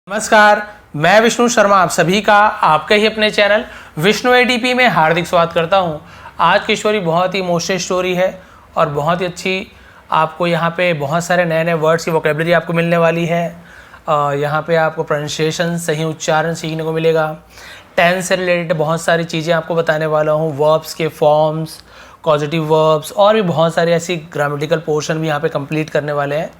नमस्कार, मैं विष्णु शर्मा आप सभी का आपके ही अपने चैनल विष्णु एडीपी में हार्दिक स्वागत करता हूं। आज की स्टोरी बहुत ही इमोशनल स्टोरी है और बहुत ही अच्छी। आपको यहाँ पे बहुत सारे नए नए वर्ड्स की वोकेबलरी आपको मिलने वाली है। यहाँ पे आपको प्रोनाउंसिएशन, सही उच्चारण सीखने को मिलेगा। टेंस से रिलेटेड बहुत सारी चीज़ें आपको बताने वाला हूँ। वर्ब्स के फॉर्म्स, पॉजिटिव वर्ब्स और भी बहुत सारी ऐसी ग्रामेटिकल पोर्शन भी यहाँ पे कंप्लीट करने वाले हैं।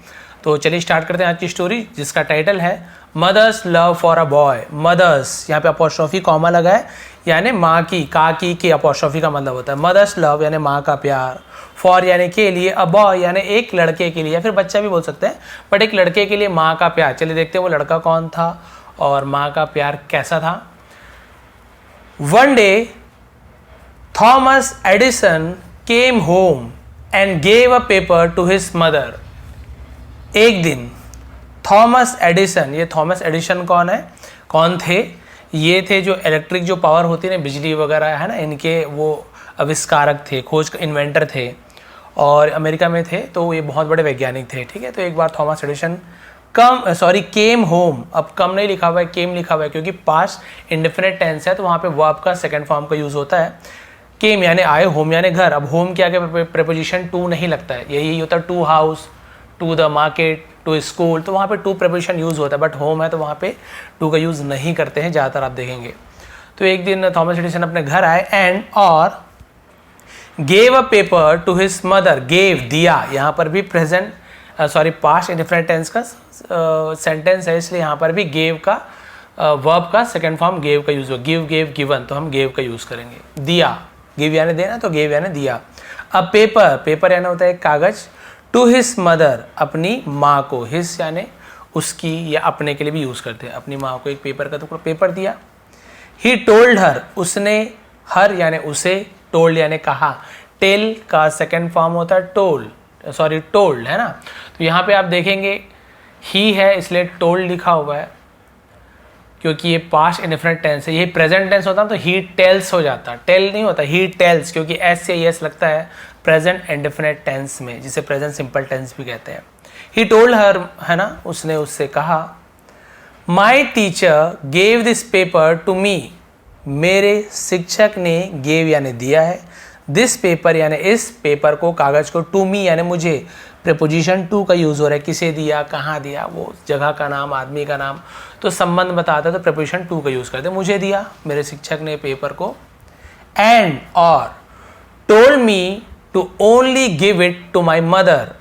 तो चलिए स्टार्ट करते हैं आज की स्टोरी, जिसका टाइटल है mother's love for a boy. Mother's, यहाँ पे अपॉस्ट्रोफी कॉमा लगा है, यानी माँ की, काकी के अपॉस्ट्रोफी का मतलब होता है। मदर्स लव यानी माँ का प्यार, फॉर यानी के लिए, अ बॉय यानी एक लड़के के लिए, या फिर बच्चा भी बोल सकते हैं, बट एक लड़के के लिए माँ का प्यार। चलिए देखते हैं वो लड़का कौन था और माँ का प्यार कैसा था। One day Thomas Edison came home and gave a paper two his mother. एक दिन थॉमस एडिसन, ये थॉमस एडिसन कौन थे? ये थे जो इलेक्ट्रिक जो पावर होती है ना, बिजली वगैरह है ना, इनके वो आविष्कारक थे, खोज इन्वेंटर थे और अमेरिका में थे। तो ये बहुत बड़े वैज्ञानिक थे, ठीक है। तो एक बार थॉमस एडिसन केम होम, अब कम नहीं लिखा हुआ है, केम लिखा हुआ है, क्योंकि पास्ट इंडेफिनिट टेंस है तो वहाँ पे वर्ब का सेकंड फॉर्म का यूज़ होता है। केम यानी आए, होम यानी घर। अब होम के आगे प्रेपोजिशन टू नहीं लगता है, यही होता है to house, to the market, to school, तो वहाँ पे टू प्रेपोजिशन यूज़ होता है। बट होम है तो वहाँ पे टू का यूज़ नहीं करते हैं ज़्यादातर, आप देखेंगे। तो एक दिन थॉमस एडिसन अपने घर आए एंड और gave a paper two his mother. Gave दिया, यहाँ पर भी प्रेजेंट पास्ट इंडेफिनिट टेंस का सेंटेंस है, इसलिए यहाँ पर भी गेव का वर्ब का सेकेंड फॉर्म गेव का यूज़ हो। गिव, गेव, गिवन, तो हम गेव का यूज़ करेंगे। दिया, गिव यानी देना, तो गेव यानी दिया। अब पेपर यानी होता है कागज। टू हिज मदर, अपनी माँ को। हिज यानी उसकी या अपने के लिए भी यूज़ करते हैं। अपनी माँ को एक पेपर का टुकड़ा पेपर दिया। ही टोल्ड हर, उसने, हर यानी उसे, टोल्ड यानी कहा। टेल का सेकेंड फॉर्म होता है टोल्ड, है ना। तो यहाँ पे आप देखेंगे ही है, इसलिए टोल्ड लिखा हुआ है, क्योंकि ये पास्ट इंडेफिनिट टेंस है। ये प्रेजेंट टेंस होता तो ही टेल्स हो जाता, टेल नहीं होता, ही टेल्स, क्योंकि एस से एस लगता है प्रेजेंट इंडेफिनिट टेंस में, जिसे प्रेजेंट सिंपल टेंस भी कहते हैं। ही टोल्ड हर, है ना, उसने उससे कहा। My teacher gave this paper to me, मेरे शिक्षक ने, गेव यानी दिया है, दिस पेपर यानी इस पेपर को, कागज को, टू मी यानी मुझे। प्रेपोजिशन टू का यूज़ हो रहा है, किसे दिया, कहाँ दिया, वो जगह का नाम, आदमी का नाम, तो संबंध बताता है तो प्रेपोजिशन टू का यूज़ करते हैं। मुझे दिया, मेरे शिक्षक ने पेपर को। एंड और told me to only give it to my mother,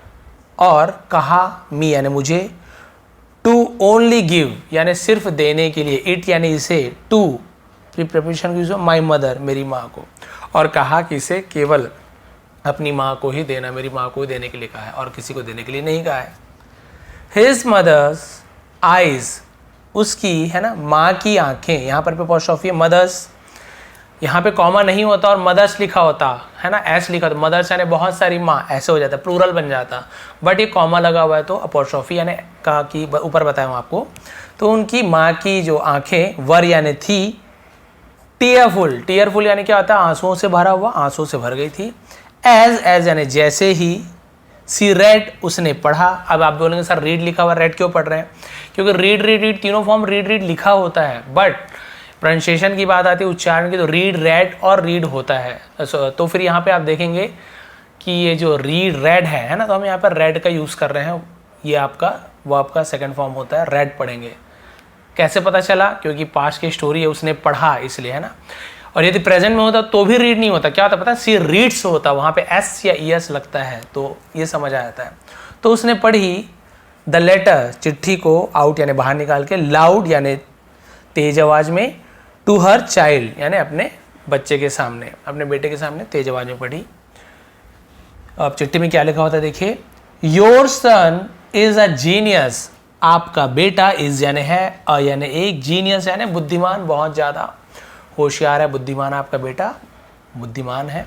और कहा, मी यानी मुझे, टू ओनली गिव यानी सिर्फ देने के लिए, इट यानी इसे, टू प्रेपोजिशन यूज हो, माई मदर मेरी माँ को, और कहा कि इसे केवल अपनी माँ को ही देना, मेरी माँ को ही देने के लिए कहा है और किसी को देने के लिए नहीं कहा है। हिज मदर्स आइज, उसकी, है ना, माँ की आंखें, यहाँ पर अपॉस्ट्रोफी है, मदर्स, यहाँ पे कॉमा नहीं होता और मदर्स लिखा होता है ना, एस लिखा, तो मदर्स यानी बहुत सारी माँ, ऐसे हो जाता, प्लूरल बन जाता, बट ये कॉमा लगा हुआ है तो अपॉस्ट्रोफी यानी का की ऊपर बताया हूँ आपको। तो उनकी माँ की जो आंखें, वर यानी थी, टीयरफुल यानी क्या होता है, आंसुओं से भरा हुआ, आंसुओं से भर गई थी। एज यानी जैसे ही, सी रेड, उसने पढ़ा। अब आप बोलेंगे सर रीड लिखा हुआ, रेड क्यों पढ़ रहे हैं? क्योंकि रीड तीनों फॉर्म रीड लिखा होता है, बट प्रोनाउंसिएशन की बात आती है, उच्चारण की, तो रीड, रेड और रीड होता है। तो फिर यहाँ पे आप देखेंगे कि ये जो रेड है ना, तो हम यहाँ पर रेड का यूज़ कर रहे हैं। ये आपका वर्ब का सेकंड फॉर्म होता है, रेड पढ़ेंगे। कैसे पता चला? क्योंकि पास्ट की स्टोरी है, उसने पढ़ा इसलिए, है ना। और यदि प्रेजेंट में होता तो भी रीड नहीं होता, क्या होता पता है, सी रीड्स होता, वहाँ पे एस या ई एस लगता है, तो ये समझ आ जाता है। तो उसने पढ़ी द लेटर, चिट्ठी को, आउट यानी बाहर निकाल के, लाउड यानी तेज आवाज में, टू हर चाइल्ड यानी अपने बच्चे के सामने, अपने बेटे के सामने तेज आवाज में पढ़ी। अब चिट्ठी में क्या लिखा होता है देखिए, your son is a genius, आपका बेटा, इज यानी है, अ यानी एक, जीनियस यानी बुद्धिमान, बहुत ज़्यादा होशियार है, बुद्धिमान है आपका बेटा, बुद्धिमान है।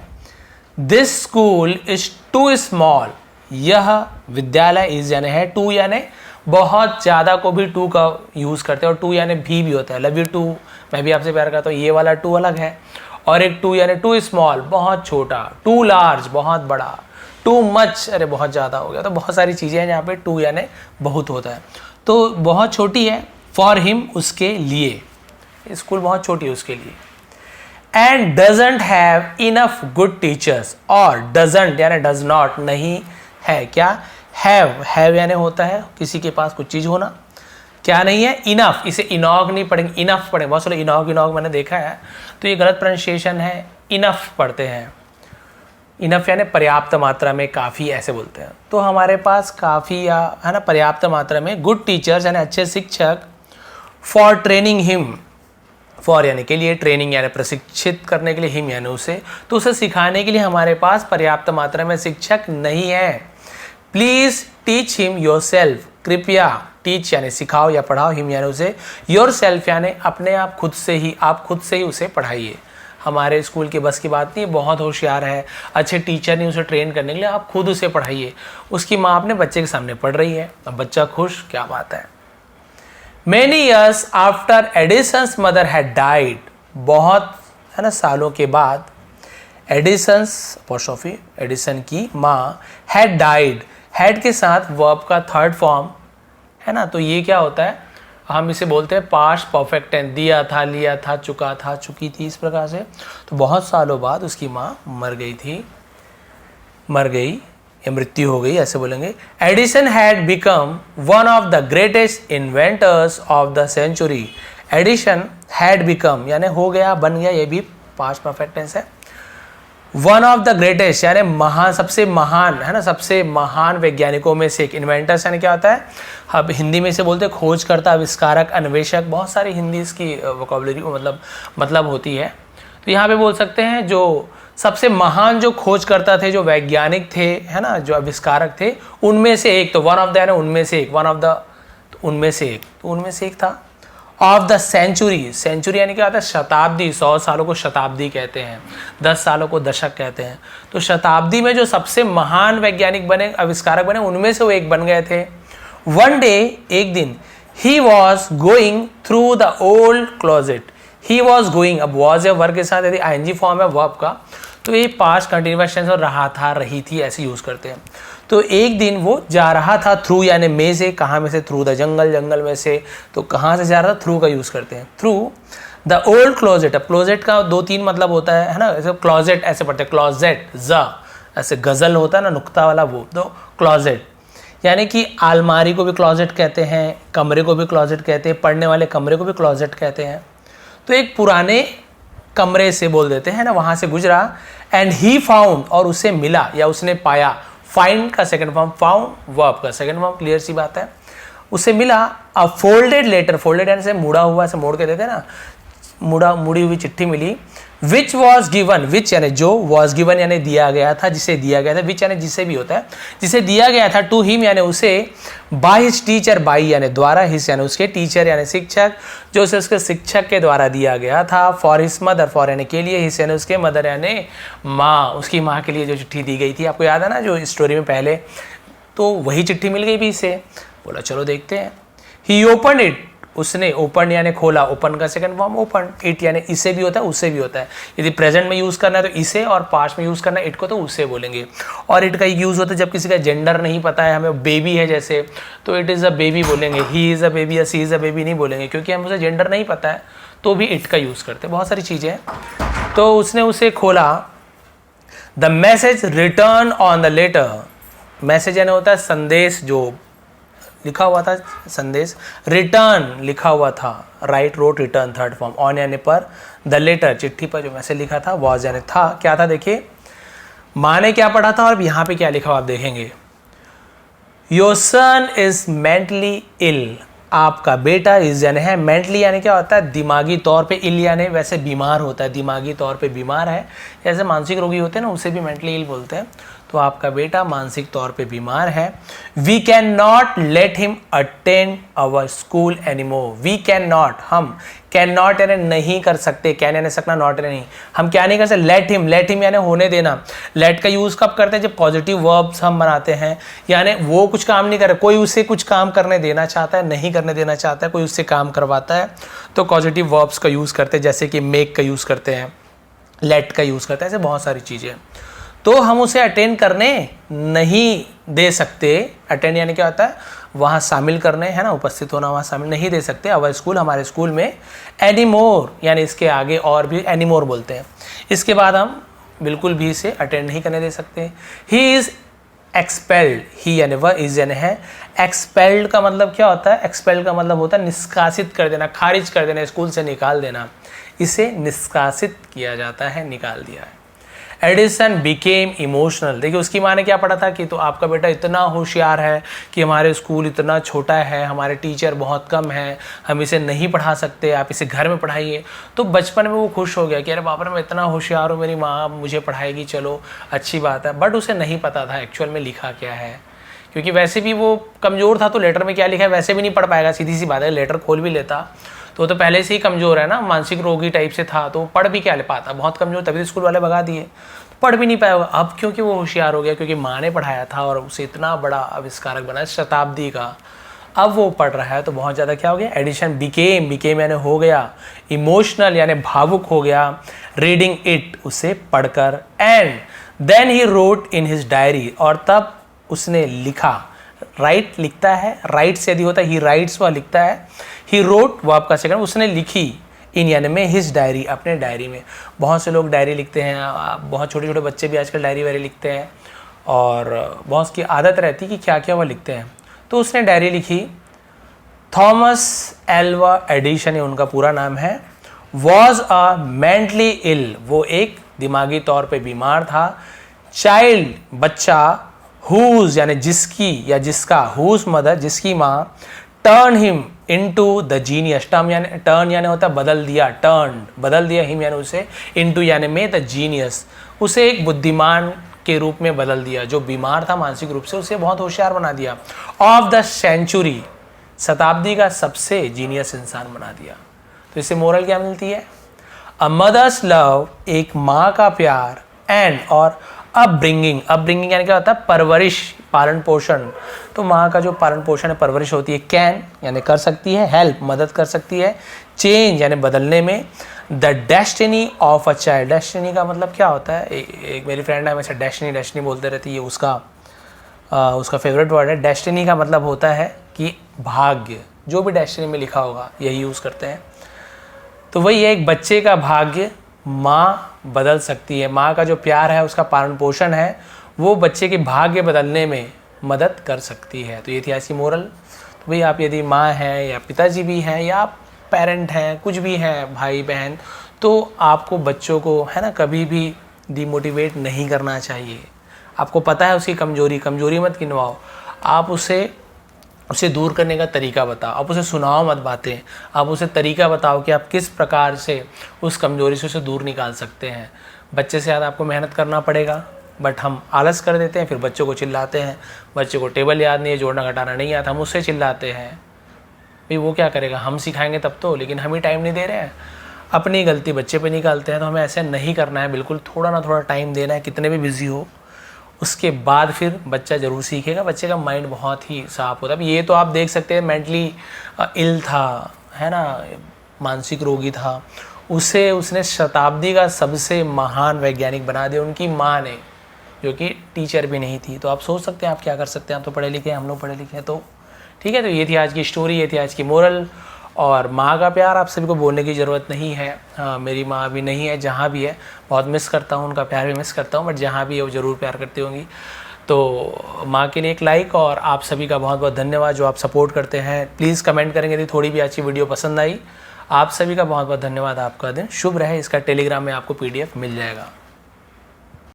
This school is too small, यह विद्यालय, इज यानी है, टू यानी बहुत ज़्यादा को भी टू का यूज़ करते हैं, और टू यानी भी होता है, लव यू टू, मैं भी आपसे प्यार करता हूँ, ये वाला टू अलग है। और एक टू यानी टू स्मॉल, बहुत छोटा, टू लार्ज, बहुत बड़ा, टू मच, अरे बहुत ज़्यादा हो गया। तो बहुत सारी चीज़ें हैं जहाँ पे टू यानी बहुत होता है। तो बहुत छोटी है, फॉर हिम उसके लिए, स्कूल बहुत छोटी है उसके लिए। And doesn't have enough good teachers, और डजंट यानी डज नॉट नहीं है, क्या हैव यानी होता है किसी के पास कुछ चीज होना, क्या नहीं है इनफ, इसे इनॉग नहीं पढ़ेंगे इनफ पढ़ेंगे, बहुत सारे इनॉग मैंने देखा है तो ये गलत प्रोनाउंसिएशन है, इनफ पढ़ते हैं, इनफ यानी पर्याप्त मात्रा में, काफ़ी ऐसे बोलते हैं। तो हमारे पास काफ़ी या है ना पर्याप्त मात्रा में गुड टीचर्स यानी अच्छे शिक्षक, फॉर ट्रेनिंग हिम, फॉर यानी के लिए, ट्रेनिंग यानी प्रशिक्षित करने के लिए, हिम यानी उसे, तो उसे सिखाने के लिए हमारे पास पर्याप्त मात्रा में शिक्षक नहीं है। Please teach him your self, कृपया, टीच यानी सिखाओ या पढ़ाओ, हिम यानी उसे, योर सेल्फ यानी अपने आप खुद से ही, आप खुद से ही उसे पढ़ाइए। हमारे स्कूल की बस की बात नहीं, बहुत होशियार है, अच्छे टीचर नहीं उसे ट्रेन करने के लिए, आप खुद उसे पढ़ाइए। उसकी माँ अपने बच्चे के सामने पढ़ रही है, अब बच्चा खुश, क्या बात है। Many years after Edison's mother had died, बहुत है ना सालों के बाद एडिसन की माँ had died, had के साथ वर्ब का थर्ड फॉर्म है ना, तो ये क्या होता है, हम इसे बोलते हैं पास्ट परफेक्ट टेंस, दिया था, लिया था, चुका था, चुकी थी, इस प्रकार से। तो बहुत सालों बाद उसकी माँ मर गई या मृत्यु हो गई ऐसे बोलेंगे। Edison had become one of the greatest inventors of the century, Edison had become यानी हो गया, बन गया, ये भी पास्ट परफेक्ट टेंस है। वन ऑफ द ग्रेटेस्ट यानी महान, सबसे महान है ना, सबसे महान वैज्ञानिकों में से एक। इन्वेंटर्स यानी क्या होता है, अब हिंदी में से बोलते हैं खोजकर्ता, आविष्कारक, अन्वेषक, बहुत सारी हिंदी इसकी वोकैबुलरी मतलब होती है। तो यहाँ पे बोल सकते हैं जो सबसे महान जो खोजकर्ता थे, जो वैज्ञानिक थे है ना, जो आविष्कारक थे, उनमें से एक, तो वन ऑफ द यानी उनमें से एक, वन ऑफ द उनमें से एक, तो उनमें से एक था। ऑफ द सेंचुरी, सेंचुरी यानी क्या होता है, शताब्दी, 100 सालों को शताब्दी कहते हैं, 10 सालों को दशक कहते हैं। तो शताब्दी में जो सबसे महान वैज्ञानिक बने, आविष्कारक बने, उनमें से वो एक बन गए थे। वन डे, एक दिन, he was going through the old closet, he was going, अब वॉज या वर्ग के साथ यदि आईएनजी फॉर्म है वर्ब का, तो ये पास्ट कंटिन्यूअस टेंस और रहा था, रही थी ऐसे यूज करते हैं। तो एक दिन वो जा रहा था, थ्रू यानी में से, कहाँ में से, थ्रू द जंगल, जंगल में से, तो कहाँ से जा रहा था, थ्रू का यूज करते हैं, थ्रू द ओल्ड क्लोजेट। अब क्लोजेट का 2-3 मतलब होता है ना, ऐसे क्लोजेट ऐसे पढ़ते हैं, क्लोजेट ज ऐसे गजल होता है ना नुक्ता वाला, वो तो क्लोजेट यानी कि अलमारी को भी क्लोजेट कहते हैं, कमरे को भी क्लोजेट कहते हैं, पढ़ने वाले कमरे को भी क्लोजेट कहते हैं। तो एक पुराने कमरे से बोल देते हैं ना, वहां से गुजरा। एंड ही फाउंड, और उसे मिला या उसने पाया, फाइंड का सेकंड फॉर्म, फाउंड वर्ब का सेकंड फॉर्म, क्लियर सी बात है। उसे मिला अ फोल्डेड लेटर, फोल्डेड यानी से मुड़ा हुआ, ऐसे मोड़ के देते हैं ना, मुड़ी हुई चिट्ठी मिली। विच वॉज गिवन, विच यानी जो, वॉज गिवन यानी दिया गया था, जिसे दिया गया था, विच यानी जिसे भी होता है, जिसे दिया गया था, टू हिम यानी उसे, बाय हिज टीचर, बाई यानी द्वारा, हिज यानी उसके, टीचर यानी शिक्षक, जो उसे उसके शिक्षक के द्वारा दिया गया था। फॉर हिज मदर, फॉर यानी के लिए, हिज यानी उसके, मदर यानी माँ, उसकी माँ के लिए जो चिट्ठी दी गई थी, आपको याद है ना जो स्टोरी में पहले, तो वही चिट्ठी मिल गई भी इसे, बोला चलो देखते हैं। ही ओपन इट, उसने, ओपन यानी खोला, ओपन का सेकंड फॉर्म ओपन, इट यानी इसे भी होता है, उससे भी होता है। यदि प्रेजेंट में यूज करना है तो इसे, और पास्ट में यूज करना है इट को तो उससे बोलेंगे। और इट का यूज होता है जब किसी का जेंडर नहीं पता है, हमें बेबी है जैसे, तो इट इज अ बेबी बोलेंगे, ही इज अ बेबी या सी इज अ बेबी नहीं बोलेंगे, क्योंकि हम उसे जेंडर नहीं पता है, तो भी इट का यूज करते हैं। बहुत सारी चीजें हैं। तो उसने उसे खोला। The message return on the letter, message यानी होता है संदेश, जो लिखा हुआ था संदेश, रिटर्न लिखा हुआ था, right road return third form, on यानी पर, द लेटर चिट्ठी पर जो मैसेज लिखा था, वॉज यानी था, क्या था देखिए, माँ ने क्या पढ़ा था और यहाँ पे क्या लिखा हुआ आप देखेंगे। Your son is mentally ill, आपका बेटा इज यानी है, मेंटली यानी क्या होता है, दिमागी तौर पे, इल यानी वैसे बीमार होता है, दिमागी तौर पे बीमार है, जैसे मानसिक रोगी होते हैं ना, उसे भी मेंटली इल बोलते हैं। तो आपका बेटा मानसिक तौर पे बीमार है। We can not let him attend our school anymore, we can not, हम, कैन नॉट यानी नहीं कर सकते, कैन यानी सकना, नॉट यानी नहीं, हम क्या नहीं कर सकते, लेट हिम यानी होने देना। लेट का यूज कब करते हैं, जब पॉजिटिव वर्ब्स हम बनाते हैं, यानी वो कुछ काम नहीं कर रहा, कोई उसे कुछ काम करने देना चाहता है, नहीं करने देना चाहता है, कोई उससे काम करवाता है, तो पॉजिटिव वर्ब्स का यूज करते हैं, जैसे कि मेक का यूज करते हैं, लेट का यूज करते हैं, ऐसे बहुत सारी चीजें। तो हम उसे अटेंड करने नहीं दे सकते, अटेंड यानी क्या होता है, वहाँ शामिल करने, है ना, उपस्थित होना वहाँ शामिल नहीं दे सकते। अवर स्कूल, हमारे स्कूल में एनीमोर, यानी इसके आगे और भी एनीमोर बोलते हैं, इसके बाद हम बिल्कुल भी इसे अटेंड नहीं करने दे सकते। ही इज़ एक्सपेल्ड, ही यानी वह, इज यानी है। एक्सपेल्ड का मतलब क्या होता है? एक्सपेल्ड का मतलब होता है निष्कासित कर देना, खारिज कर देना, स्कूल से निकाल देना। इसे निष्कासित किया जाता है, निकाल दिया है। एडिसन बिकेम इमोशनल, देखिए उसकी माँ ने क्या पढ़ा था कि तो आपका बेटा इतना होशियार है कि हमारे स्कूल इतना छोटा है, हमारे टीचर बहुत कम है, हम इसे नहीं पढ़ा सकते, आप इसे घर में पढ़ाइए। तो बचपन में वो खुश हो गया कि अरे बाप रे, मैं इतना होशियार हूँ, मेरी माँ मुझे पढ़ाएगी, चलो अच्छी बात है। बट उसे नहीं पता था एक्चुअल में लिखा क्या है, क्योंकि वैसे भी वो कमज़ोर था, तो लेटर में क्या लिखा है वैसे भी नहीं पढ़ पाएगा, सीधी सी बात है। लेटर खोल भी लेता तो पहले से ही कमज़ोर है ना, मानसिक रोगी टाइप से था, तो पढ़ भी क्या ले पाता, बहुत कमज़ोर, तभी तो स्कूल वाले भगा दिए, पढ़ भी नहीं पाएगा। अब क्योंकि वो होशियार हो गया, क्योंकि माँ ने पढ़ाया था और उसे इतना बड़ा आविष्कारक बना, शताब्दी का, अब वो पढ़ रहा है तो बहुत ज़्यादा क्या हो गया? एडिशन बिकेम यानी हो गया, इमोशनल यानी भावुक हो गया, रीडिंग इट, उसे पढ़कर। And then he wrote in his diary, और तब उसने लिखा, राइट लिखता है, राइट से यदि होता है ही राइट्स, वह लिखता है, ही रोट वो आपका सेकंड, उसने लिखी, इन यानी में हिज डायरी, अपने डायरी में। बहुत से लोग डायरी लिखते हैं, बहुत छोटे छोटे बच्चे भी आजकल डायरी वायरी लिखते हैं, और बहुत की आदत रहती है कि क्या क्या वह लिखते हैं। तो उसने डायरी लिखी। थॉमस एल्वा एडिसन, ये उनका पूरा नाम है, वॉज अ मेंटली इल, वो एक दिमागी तौर पे बीमार था। चाइल्ड, बच्चा, हुज यानी जिसकी या जिसका, हुज मदर, जिसकी माँ, turn him into the genius, turn यानी होता है बदल दिया, टर्न बदल दिया, हिम यानी उसे, इनटू यानी में, द जीनियस, उसे एक बुद्धिमान के रूप में बदल दिया। जो बीमार था मानसिक रूप से, उसे बहुत होशियार बना दिया। ऑफ द सेंचुरी, शताब्दी का सबसे जीनियस इंसान बना दिया। तो इससे मोरल क्या मिलती है? अ मदर्स लव, एक माँ का प्यार, एंड और अपब्रिंगिंग, अपब्रिंगिंग यानी क्या होता है? परवरिश, पालन पोषण। तो माँ का जो पालन पोषण है, परवरिश होती है। कैन यानी कर सकती है, हेल्प मदद कर सकती है, चेंज यानी बदलने में। The destiny of a child, destiny का मतलब क्या होता है? एक मेरी फ्रेंड है, हमेशा डेस्टिनी डेस्टिनी बोलते रहती है, उसका फेवरेट वर्ड है। डेस्टिनी का मतलब होता है कि भाग्य, जो भी डेस्टिनी में लिखा होगा यही यूज़ करते हैं। तो वही एक बच्चे का भाग्य माँ बदल सकती है, माँ का जो प्यार है, उसका पालन पोषण है, वो बच्चे के भाग्य बदलने में मदद कर सकती है। तो ये थी आज की मोरल। तो भाई आप यदि माँ हैं या पिताजी भी हैं या आप पेरेंट हैं, कुछ भी हैं, भाई बहन, तो आपको बच्चों को, है ना, कभी भी डिमोटिवेट नहीं करना चाहिए। आपको पता है उसकी कमजोरी मत गिनवाओ, आप उसे दूर करने का तरीका बताओ, आप उसे सुनाओ मत बातें, आप उसे तरीका बताओ कि आप किस प्रकार से उस कमजोरी से उसे दूर निकाल सकते हैं। बच्चे से ज़्यादा आपको मेहनत करना पड़ेगा, बट हम आलस कर देते हैं, फिर बच्चों को चिल्लाते हैं। बच्चे को टेबल याद नहीं है, जोड़ना घटाना नहीं आता, हम उससे चिल्लाते हैं। भाई वो क्या करेगा? हम सिखाएंगे तब तो, लेकिन हम ही टाइम नहीं दे रहे हैं, अपनी गलती बच्चे पे निकालते हैं। तो हमें ऐसे नहीं करना है, बिल्कुल थोड़ा ना थोड़ा टाइम देना है, कितने भी बिजी हो। उसके बाद फिर बच्चा ज़रूर सीखेगा, बच्चे का माइंड बहुत ही साफ होता है। अब ये तो आप देख सकते हैं मेंटली इल था, है ना, मानसिक रोगी था, उसने शताब्दी का सबसे महान वैज्ञानिक बना दिया उनकी माँ ने, जो कि टीचर भी नहीं थी। तो आप सोच सकते हैं आप क्या कर सकते हैं, आप तो पढ़े लिखे हैं, हम लोग पढ़े लिखे हैं, तो ठीक है। तो ये थी आज की स्टोरी, ये थी आज की मोरल। और माँ का प्यार आप सभी को बोलने की ज़रूरत नहीं है। हाँ, मेरी माँ अभी नहीं है, जहाँ भी है बहुत मिस करता हूँ, उनका प्यार भी मिस करता हूँ, बट जहाँ भी है वो ज़रूर प्यार करती होंगी। तो माँ के लिए एक लाइक, और आप सभी का बहुत बहुत धन्यवाद जो आप सपोर्ट करते हैं। प्लीज़ कमेंट करेंगे यदि थोड़ी भी अच्छी वीडियो पसंद आई। आप सभी का बहुत बहुत धन्यवाद। आपका दिन शुभ रहे। इसका टेलीग्राम में आपको PDF मिल जाएगा।